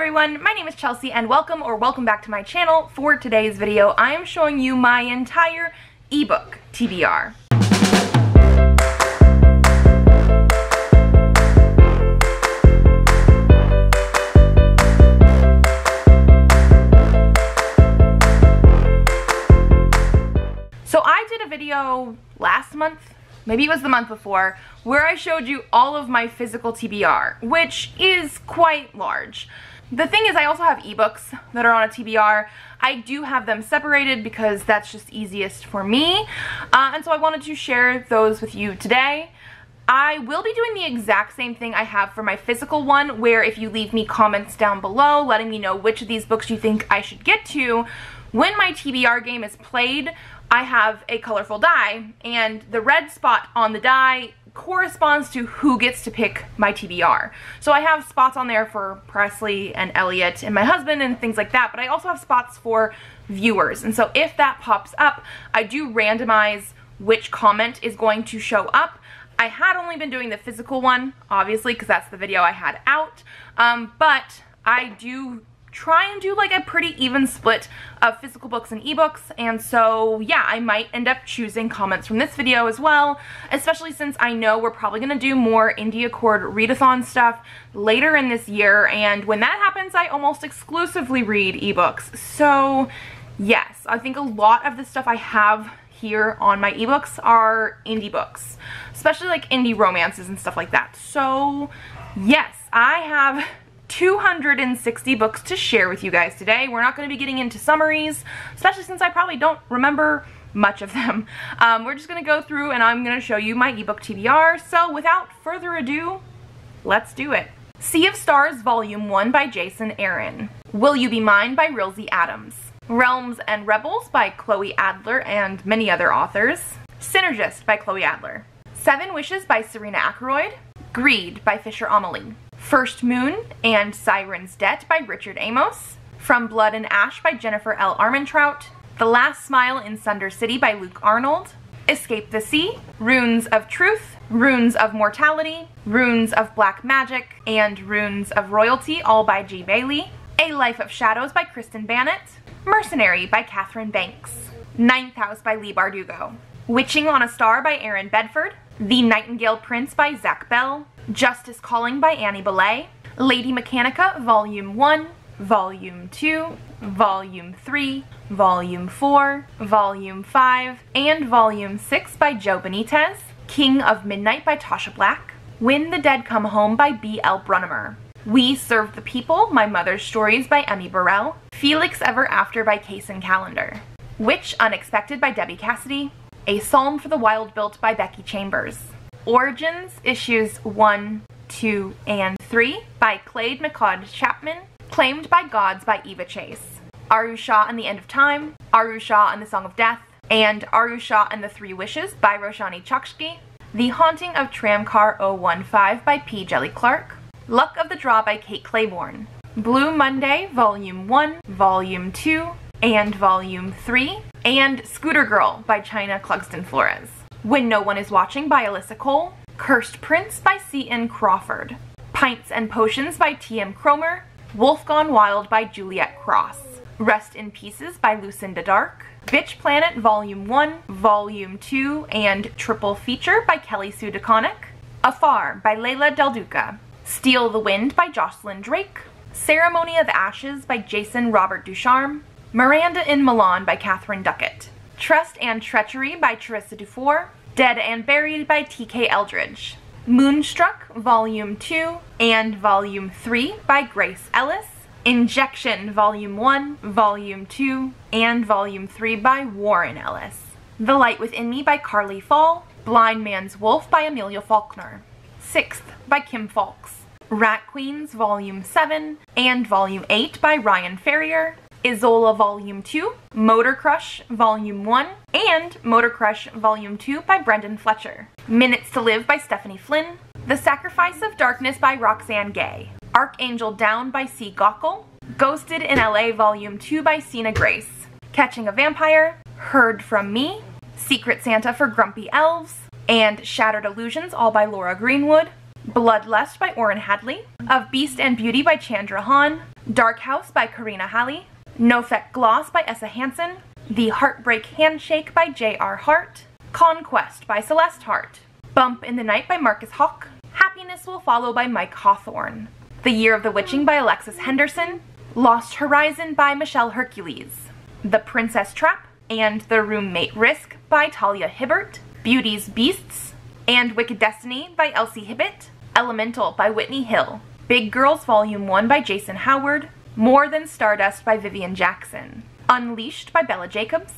everyone, my name is Chelsea and welcome back to my channel. For today's video, I am showing you my entire ebook TBR. So I did a video last month, maybe it was the month before, where I showed you all of my physical TBR, which is quite large. The thing is, I also have ebooks that are on a TBR. I do have them separated because that's just easiest for me, and so I wanted to share those with you today. I will be doing the exact same thing I have for my physical one, where if you leave me comments down below letting me know which of these books you think I should get to, when my TBR game is played, I have a colorful die, and the red spot on the die corresponds to who gets to pick my TBR. So I have spots on there for Presley and Elliot and my husband and things like that, but I also have spots for viewers. And so if that pops up, I do randomize which comment is going to show up. I had only been doing the physical one, obviously, because that's the video I had out, but I do try and do like a pretty even split of physical books and ebooks, and so yeah, I might end up choosing comments from this video as well, especially since I know we're probably going to do more Indie Accord readathon stuff later in this year, and when that happens I almost exclusively read ebooks. So yes, I think a lot of the stuff I have here on my ebooks are indie books, especially like indie romances and stuff like that. So yes, I have 260 books to share with you guys today. We're not going to be getting into summaries, especially since I probably don't remember much of them. We're just going to go through and I'm going to show you my ebook TBR. So without further ado, let's do it. Sea of Stars Volume 1 by Jason Aaron. Will You Be Mine by Rilsey Adams. Realms and Rebels by Chloe Adler and many other authors. Synergist by Chloe Adler. Seven Wishes by Serena Ackroyd. Greed by Fisher Amelie. First Moon and Siren's Debt by Richard Amos. From Blood and Ash by Jennifer L. Armentrout. The Last Smile in Sunder City by Luke Arnold. Escape the Sea. Runes of Truth. Runes of Mortality. Runes of Black Magic. And Runes of Royalty, all by G. Bailey. A Life of Shadows by Kristen Bannett. Mercenary by Catherine Banks. Ninth House by Leigh Bardugo. Witching on a Star by Aaron Bedford. The Nightingale Prince by Zach Bell. Justice Calling by Annie Belay. Lady Mechanica Volume 1, Volume 2, Volume 3, Volume 4, Volume 5, and Volume 6 by Joe Benitez. King of Midnight by Tasha Black. When the Dead Come Home by B.L. Brunimer. We Serve the People, My Mother's Stories by Emmy Burrell. Felix Ever After by Kaysen Callender. Witch Unexpected by Debbie Cassidy. A Psalm for the Wild Built by Becky Chambers. Origins, issues 1, 2, and 3 by Clade McCaud Chapman. Claimed by Gods by Eva Chase. Arusha and the End of Time, Arusha and the Song of Death, and Arusha and the Three Wishes by Roshani Chokshi. The Haunting of Tramcar 015 by P. Jelly Clark. Luck of the Draw by Kate Claiborne. Blue Monday, Volume 1, Volume 2, and Volume 3, and Scooter Girl by China Clugston Flores. When No One Is Watching by Alyssa Cole. Cursed Prince by C.N. Crawford. Pints and Potions by T.M. Cromer. Wolf Gone Wild by Juliet Cross. Rest in Pieces by Lucinda Dark. Bitch Planet Volume 1, Volume 2, and Triple Feature by Kelly Sue DeConnick. Afar by Leila Del Duca. Steal the Wind by Jocelyn Drake. Ceremony of Ashes by Jason Robert Ducharme. Miranda in Milan by Catherine Duckett. Trust and Treachery by Teresa Dufour. Dead and Buried by T.K. Eldridge. Moonstruck Volume 2 and Volume 3 by Grace Ellis. Injection Volume 1, Volume 2, and Volume 3 by Warren Ellis. The Light Within Me by Carly Fall. Blind Man's Wolf by Amelia Faulkner. Sixth by Kim Fawkes. Rat Queens Volume 7 and Volume 8 by Ryan Ferrier. Isola Volume 2, Motor Crush Volume 1, and Motor Crush Volume 2 by Brendan Fletcher. Minutes to Live by Stephanie Flynn. The Sacrifice of Darkness by Roxane Gay. Archangel Down by C. Gockel. Ghosted in LA Volume 2 by Sina Grace. Catching a Vampire. Heard from Me. Secret Santa for Grumpy Elves. And Shattered Illusions, all by Laura Greenwood. Bloodlust by Orrin Hadley, Of Beast and Beauty by Chandra Han, Dark House by Karina Halley, Nofek Gloss by Essa Hansen, The Heartbreak Handshake by J.R. Hart, Conquest by Celeste Hart, Bump in the Night by Marcus Hawk, Happiness Will Follow by Mike Hawthorne, The Year of the Witching by Alexis Henderson, Lost Horizon by Michelle Hercules, The Princess Trap and The Roommate Risk by Talia Hibbert, Beauty's Beasts and Wicked Destiny by Elsie Hibbett, Elemental by Whitney Hill, Big Girls Volume 1 by Jason Howard, More Than Stardust by Vivian Jackson, Unleashed by Bella Jacobs,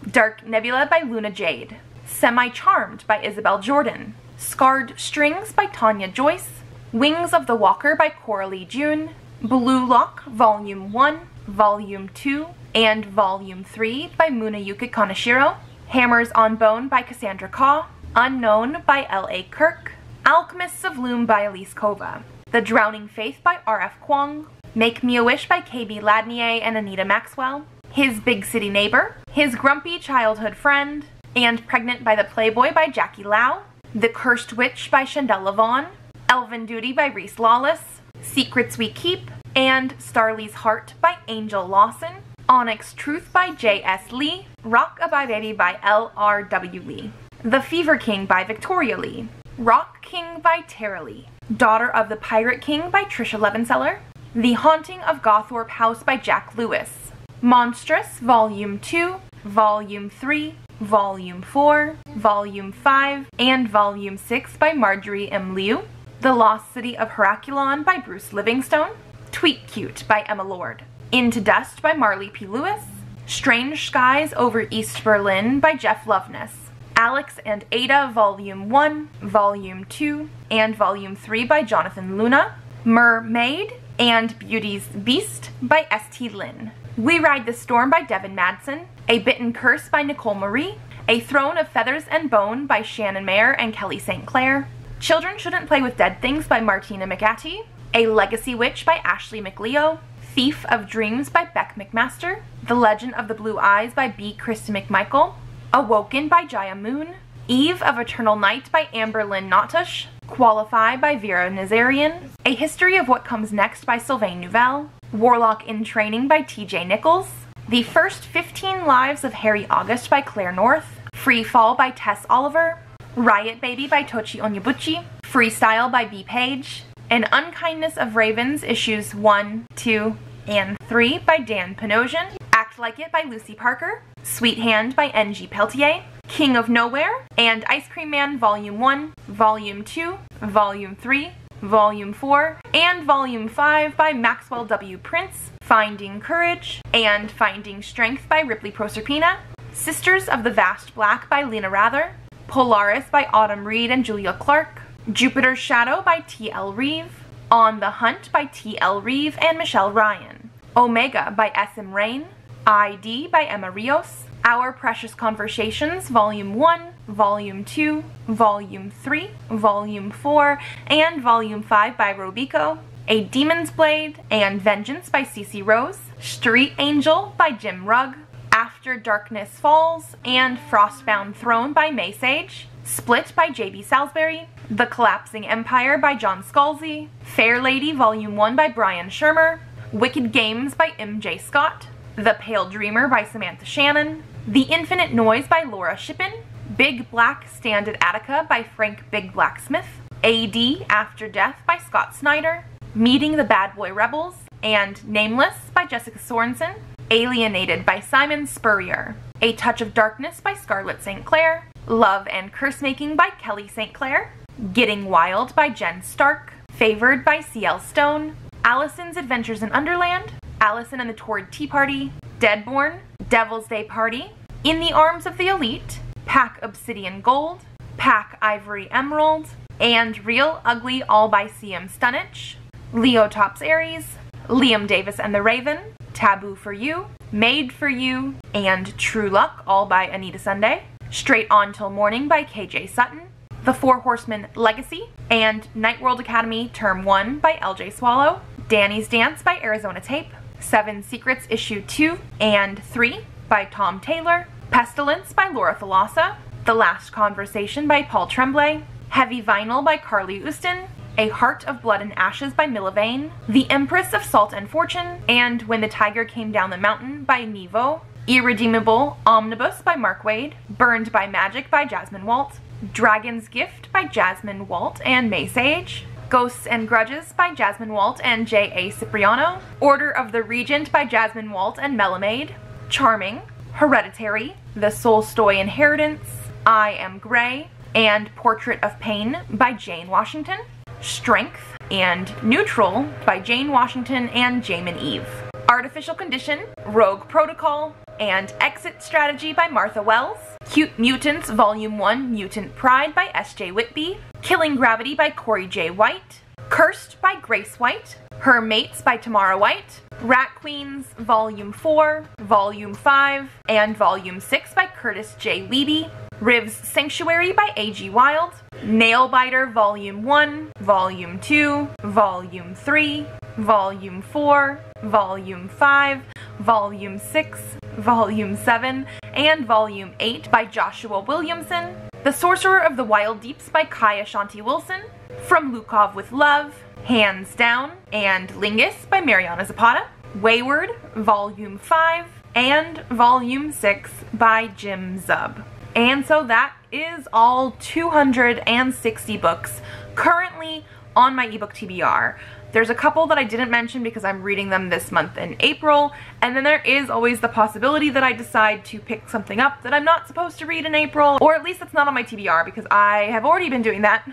Dark Nebula by Luna Jade, Semi-Charmed by Isabel Jordan, Scarred Strings by Tanya Joyce, Wings of the Walker by Coralie June, Blue Lock Volume 1, Volume 2, and Volume 3 by Munayuki Kaneshiro, Hammers on Bone by Cassandra Kaw, Unknown by L.A. Kirk, Alchemists of Loom by Elise Kova, The Drowning Faith by R.F. Kwong, Make Me a Wish by K.B. Ladnier and Anita Maxwell, His Big City Neighbor, His Grumpy Childhood Friend, and Pregnant by the Playboy by Jackie Lau, The Cursed Witch by Shandell Levon, Elven Duty by Reese Lawless, Secrets We Keep, and Starly's Heart by Angel Lawson, Onyx Truth by J.S. Lee, Rock-A-Bye Baby by L.R.W. Lee, The Fever King by Victoria Lee, Rock King by Tara Lee, Daughter of the Pirate King by Trisha Levenseller, The Haunting of Gothorpe House by Jack Lewis, Monstrous Volume 2, Volume 3, Volume 4, Volume 5, and Volume 6 by Marjorie M. Liu, The Lost City of Herculon by Bruce Livingstone, Tweet Cute by Emma Lord, Into Dust by Marley P. Lewis, Strange Skies Over East Berlin by Jeff Loveness, Alex and Ada Volume 1, Volume 2, and Volume 3 by Jonathan Luna, Mermaid and Beauty's Beast by S.T. Lin, We Ride the Storm by Devin Madsen, A Bitten Curse by Nicole Marie, A Throne of Feathers and Bone by Shannon Mayer and Kelly St. Clair, Children Shouldn't Play with Dead Things by Martina McAtee, A Legacy Witch by Ashley McLeo, Thief of Dreams by Beck McMaster, The Legend of the Blue Eyes by B. Krista McMichael, Awoken by Jaya Moon, Eve of Eternal Night by Amber Lynn Notush, Qualify by Vera Nazarian, A History of What Comes Next by Sylvain Nouvelle, Warlock in Training by T.J. Nichols, The First 15 Lives of Harry August by Claire North, Free Fall by Tess Oliver, Riot Baby by Tochi Onyebuchi, Freestyle by B. Page, An Unkindness of Ravens Issues 1, 2, and 3 by Dan Panosian, Act Like It by Lucy Parker, Sweet Hand by N.G. Peltier, King of Nowhere, and Ice Cream Man Volume 1, Volume 2, Volume 3, Volume 4, and Volume 5 by Maxwell W. Prince, Finding Courage, and Finding Strength by Ripley Proserpina, Sisters of the Vast Black by Lena Rather, Polaris by Autumn Reed and Julia Clark, Jupiter's Shadow by T.L. Reeve, On the Hunt by T.L. Reeve and Michelle Ryan, Omega by S.M. Rain, ID by Emma Rios, Our Precious Conversations Volume 1, Volume 2, Volume 3, Volume 4, and Volume 5 by Robico, A Demon's Blade and Vengeance by Cece Rose, Street Angel by Jim Rugg, After Darkness Falls and Frostbound Throne by May Sage, Split by J.B. Salisbury, The Collapsing Empire by John Scalzi, Fair Lady Volume 1 by Brian Shermer, Wicked Games by M.J. Scott, The Pale Dreamer by Samantha Shannon, The Infinite Noise by Laura Shippen, Big Black Stand at Attica by Frank Big Black Smith, A.D. After Death by Scott Snyder, Meeting the Bad Boy Rebels, and Nameless by Jessica Sorensen, Alienated by Simon Spurrier, A Touch of Darkness by Scarlett St. Clair, Love and Curse Making by Kelly St. Clair, Getting Wild by Jen Stark, Favored by C.L. Stone, Allison's Adventures in Underland, Allison and the Torrid Tea Party, Deadborn, Devil's Day Party, In the Arms of the Elite, Pack Obsidian Gold, Pack Ivory Emerald, and Real Ugly all by C.M. Stunich, Leo Tops Aries, Liam Davis and the Raven, Taboo for You, Made for You, and True Luck all by Anita Sunday, Straight On Till Morning by K.J. Sutton, The Four Horsemen Legacy, and Night World Academy Term 1 by L.J. Swallow, Danny's Dance by Arizona Tape, Seven Secrets Issue 2 and 3 by Tom Taylor, Pestilence by Laura Thalassa, The Last Conversation by Paul Tremblay, Heavy Vinyl by Carly Ustin, A Heart of Blood and Ashes by Milavaine, The Empress of Salt and Fortune, and When the Tiger Came Down the Mountain by Nevo, Irredeemable Omnibus by Mark Waid, Burned by Magic by Jasmine Walt, Dragon's Gift by Jasmine Walt and May Sage, Ghosts and Grudges by Jasmine Walt and J.A. Cipriano, Order of the Regent by Jasmine Walt and Melamaid, Charming, Hereditary, The Solstoy Inheritance, I Am Grey, and Portrait of Pain by Jane Washington, Strength and Neutral by Jane Washington and Jamin Eve, Artificial Condition, Rogue Protocol, and Exit Strategy by Martha Wells, Cute Mutants Volume 1 Mutant Pride by S.J. Whitby, Killing Gravity by Corey J. White, Cursed by Grace White, Her Mates by Tamara White, Rat Queens Volume 4, Volume 5, and Volume 6 by Curtis J. Wiebe, Riv's Sanctuary by A.G. Wild, Nailbiter Volume 1, Volume 2, Volume 3, Volume 4, Volume 5, Volume 6, Volume 7, and Volume 8 by Joshua Williamson, The Sorcerer of the Wild Deeps by Kai Ashanti Wilson, From Lukov with Love, Hands Down, and Lingus by Mariana Zapata, Wayward, Volume 5, and Volume 6 by Jim Zub. And so that is all 260 books currently on my ebook TBR. There's a couple that I didn't mention because I'm reading them this month in April, and then there is always the possibility that I decide to pick something up that I'm not supposed to read in April, or at least it's not on my TBR because I have already been doing that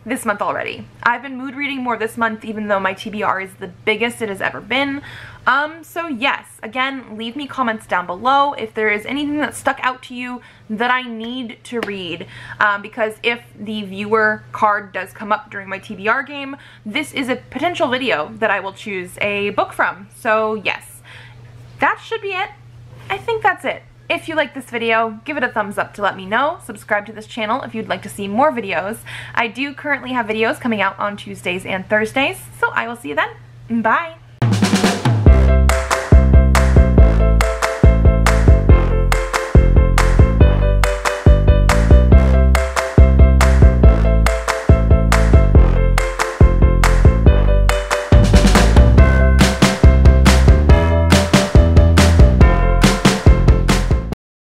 this month already. I've been mood reading more this month even though my TBR is the biggest it has ever been. So yes, again, leave me comments down below if there is anything that stuck out to you that I need to read, because if the viewer card does come up during my TBR game, this is a potential video that I will choose a book from. So yes, that should be it. I think that's it. If you like this video, give it a thumbs up to let me know. Subscribe to this channel if you'd like to see more videos. I do currently have videos coming out on Tuesdays and Thursdays, so I will see you then. Bye!